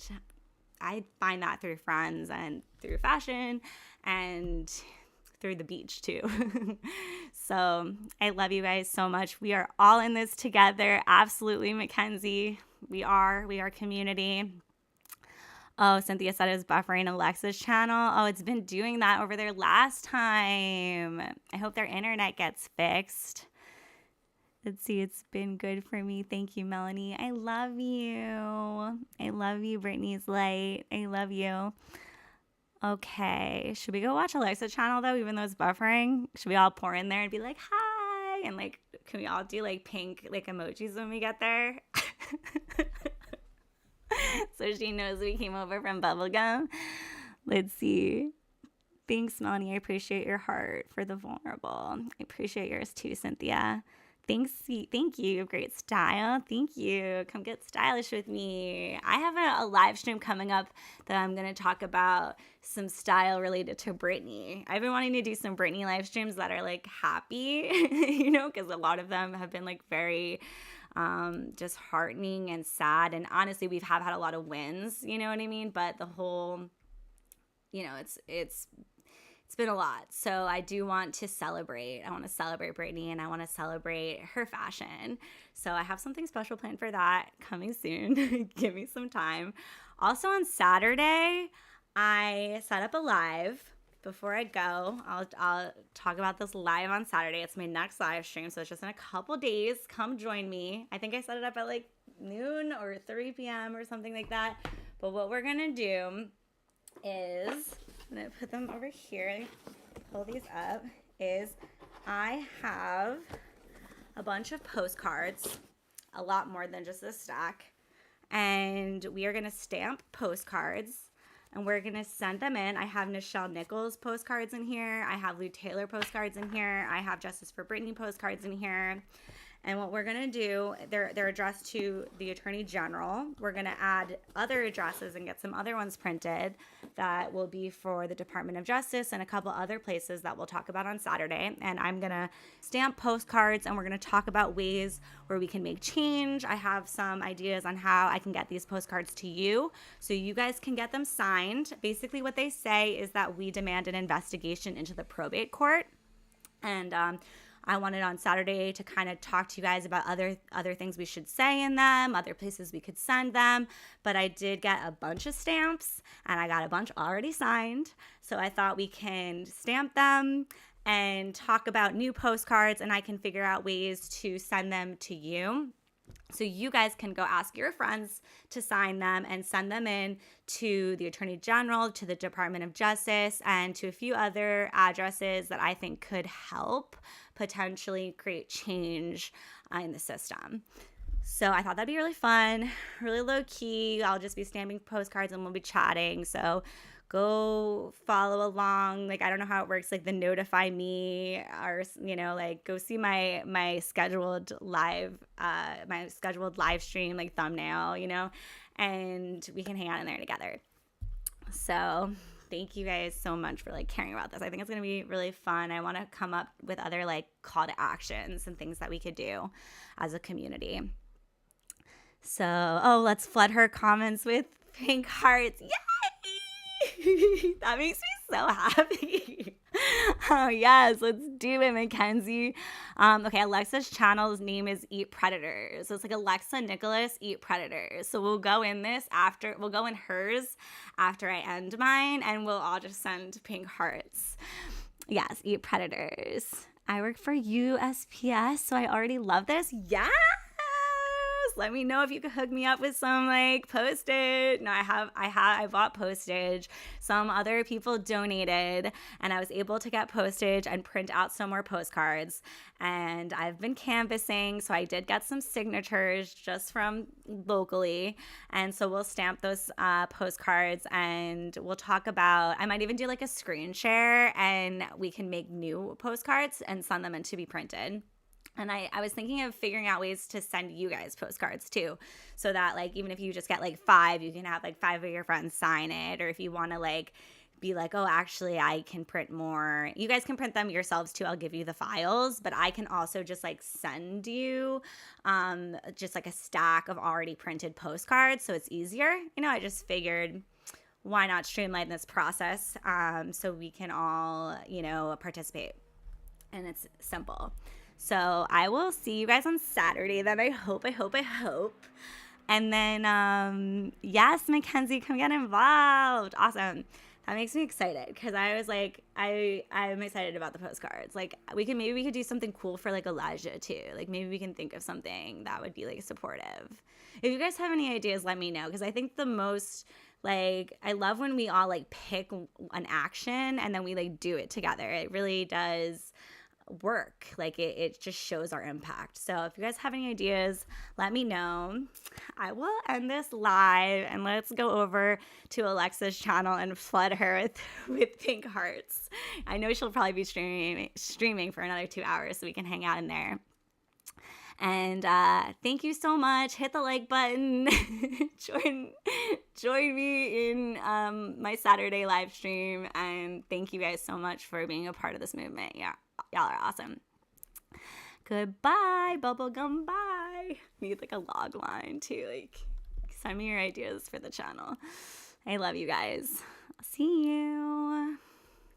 I find that through friends and through fashion and through the beach too. So I love you guys so much. We are all in this together. Absolutely, Mackenzie. We are community. Oh, Cynthia said it was buffering Alexa's channel. Oh, it's been doing that over there last time. I hope their internet gets fixed. Let's see, it's been good for me. Thank you, Melanie. I love you. I love you, Brittany's light. I love you. Okay, should we go watch Alexa's channel though, even though it's buffering? Should we all pour in there and be like, hi? And like, can we all do like pink like emojis when we get there? So she knows we came over from Bubblegum. Let's see. Thanks, Melanie. I appreciate your heart for the vulnerable. I appreciate yours too, Cynthia. Thanks. Thank you. Great style. Thank you. Come get stylish with me. I have a live stream coming up that I'm going to talk about some style related to Britney. I've been wanting to do some Britney live streams that are like happy, because a lot of them have been like very just heartening and sad. And honestly, we've had a lot of wins, you know what I mean? But the whole, it's been a lot. So I do want to celebrate. I want to celebrate Britney, and I want to celebrate her fashion. So I have something special planned for that coming soon. Give me some time. Also on Saturday, I set up a live. Before I go, I'll talk about this live on Saturday. It's my next live stream, so it's just in a couple days. Come join me. I think I set it up at like noon or 3 p.m. or something like that. But what we're going to do is, I'm going to put them over here, pull these up, is I have a bunch of postcards, a lot more than just a stack. And we are going to stamp postcards. and we're going to send them in. I have Nichelle Nichols postcards in here. I have Lou Taylor postcards in here. I have Justice for Brittany postcards in here. And what we're going to do, they're addressed to the Attorney General. We're going to add other addresses and get some other ones printed that will be for the Department of Justice and a couple other places that we'll talk about on Saturday. And I'm going to stamp postcards, and we're going to talk about ways where we can make change. I have some ideas on how I can get these postcards to you so you guys can get them signed. Basically, what they say is that we demand an investigation into the probate court. And I wanted on Saturday to kind of talk to you guys about other things we should say in them, other places we could send them. But I did get a bunch of stamps, and I got a bunch already signed. So I thought we can stamp them and talk about new postcards, and I can figure out ways to send them to you. So you guys can go ask your friends to sign them and send them in to the Attorney General, to the Department of Justice, and to a few other addresses that I think could help potentially create change in the system. So I thought that'd be really fun, really low key. I'll just be stamping postcards and we'll be chatting. So go follow along. Like, I don't know how it works, like the notify me, or, like go see my scheduled live stream, like thumbnail, and we can hang out in there together. So thank you guys so much for like caring about this. I think it's going to be really fun. I want to come up with other like call to actions and things that we could do as a community. So, let's flood her comments with pink hearts. Yay! That makes me so happy. Oh, yes. Let's do it, Mackenzie. Okay, Alexa's channel's name is Eat Predators. So it's like Alexa Nicholas Eat Predators. So we'll go in hers after I end mine, and we'll all just send pink hearts. Yes, Eat Predators. I work for USPS, so I already love this. Yes! Let me know if you could hook me up with some like postage. No, I bought postage. Some other people donated, and I was able to get postage and print out some more postcards. And I've been canvassing, so I did get some signatures just from locally. And so we'll stamp those postcards, and we'll talk about, I might even do like a screen share, and we can make new postcards and send them in to be printed. And I was thinking of figuring out ways to send you guys postcards too, so that like even if you just get like 5, you can have like 5 of your friends sign it. Or if you want to like be like, oh, actually I can print more, you guys can print them yourselves too. I'll give you the files, but I can also just like send you just like a stack of already printed postcards, so it's easier. I just figured, why not streamline this process so we can all participate, and it's simple. So I will see you guys on Saturday then. I hope. And then, yes, Mackenzie, come get involved. Awesome. That makes me excited, because I was like, I'm excited about the postcards. Like, maybe we could do something cool for like Elijah too. Like, maybe we can think of something that would be like supportive. If you guys have any ideas, let me know, because I think the most, like, I love when we all like pick an action and then we like do it together. It really does work. Like it just shows our impact. So if you guys have any ideas, let me know. I will end this live, and let's go over to Alexa's channel and flood her with pink hearts. I know she'll probably be streaming for another 2 hours, so we can hang out in there. And thank you so much. Hit the like button. Join me in my Saturday live stream. And thank you guys so much for being a part of this movement. Yeah, y'all are awesome. Goodbye, bubblegum bye. Need like a log line too. Like, send me your ideas for the channel. I love you guys. I'll see you.